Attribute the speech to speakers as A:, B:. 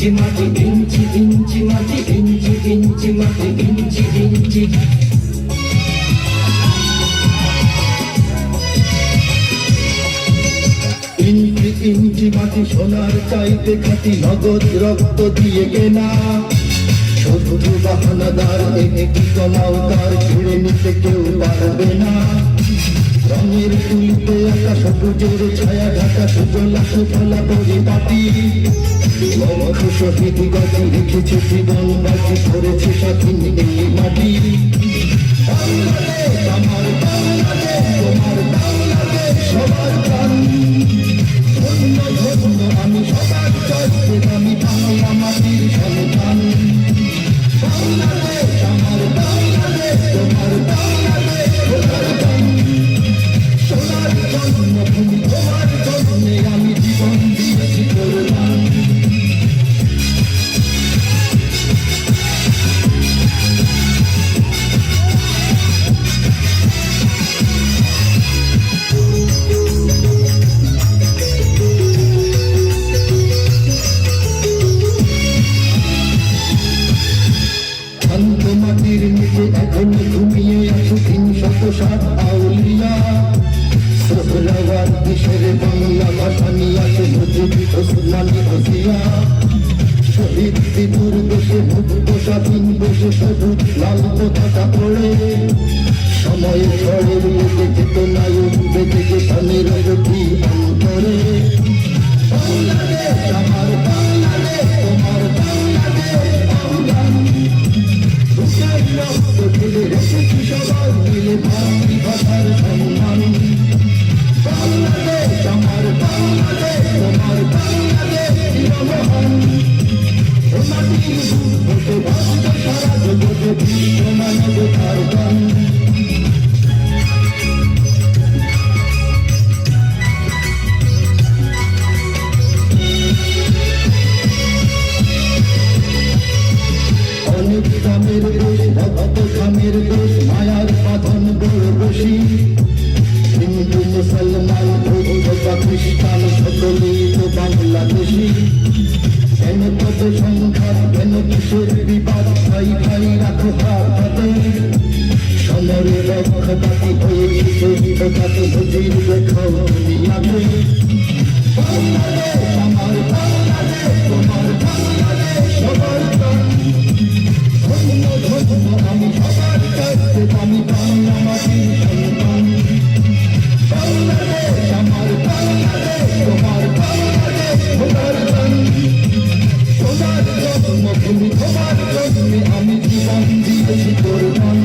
A: ইঞ্চি মাটি ইঞ্চি ইঞ্চি মাটি ইঞ্চি ইঞ্চি মাটি ইঞ্চি ইঞ্চি ইঞ্চি ইঞ্চি মাটি সোনার চাইতে খাঁটি নগদ রক্ত দিয়ে কেনা শত্রু বাহানাদার একটি কমাও তার ছেড়ে নিতে কেউ পারবে না রঙের তুলিতে আঁকা সবুজের ছায়া ঢাকা সুজলা সুফলা পরিপাটি লক্ষ শহীদ গাছে লিখেছে জীবন বাজি করেছে স্বাধীন এই মাটি বাংলাদেশ আমার বাংলাদেশ তোমার বাংলাদেশ সবার প্রাণ ধন্য ধন্য আমি সবার চাইতে আমি বাংলা মাটির সন্তান বাংলাদেশ আমার বাংলাদেশ তোমার বাংলাদেশ সবার প্রাণ সোনার জন্মভূমি তোমার জন্মে আমি জীবন দিয়েছি কোরবান মাটির নিচে এখন ঘুমিয়ে আছে ৩৬০ আউলিয়া সোহরাওয়ার দেশের বাংলা ভাষা নিয়ে আছে মুজিব ওসমানী হসিয়া শহীদ বিপুর দেশে মুক্ত স্বাধীন দেশে সবুজ লাল পতাকা পড়ে সময়ের ঝড়ের মুখে চেতনায় উঠবে থেকে প্রাণের গতি অন্তরে বাংলাদেশ আমার বাংলাদেশ তোমার বাংলাদেশ রক্ত ঢেলে রেখেছি সবার মিলে মাতৃভাষার সম্মান বাংলাদেশ আমার বাংলাদেশ তোমার বাংলাদেশ চিরমহান ও মাটির বুকে বাঁচবে সারা জগতে বিশ্ব মানবতার গান অনেক গ্রামের দেশ ভক্ত খামের দেশ মায়ার বাঁধন বড় বসি হিন্দু মুসলমান বৌদ্ধ বা খ্রিস্টান সকলেই তো বাংলাদেশি কেন কত সংঘাত কেন কিসের বিবাদ ভাই ভাই রাখো হাত হাতে সমরে রক্ষবাদী হয়েছি শহীদ তাকে বুঝির দেখাও দুনিয়াতে বাংলাদেশ আমার বাংলাদেশ তোমার বাংলাদেশ সবার প্রাণ ধন্য ধন্য আমি সবার চাইতে আমি বাংলা মাটির সন্তান বাংলাদেশ আমার বাংলাদেশ তোমার বাংলাদেশ সবার প্রাণ সোনার জন্মভূমি তোমার জন্মে আমি জীবন দিয়েছি কোরবান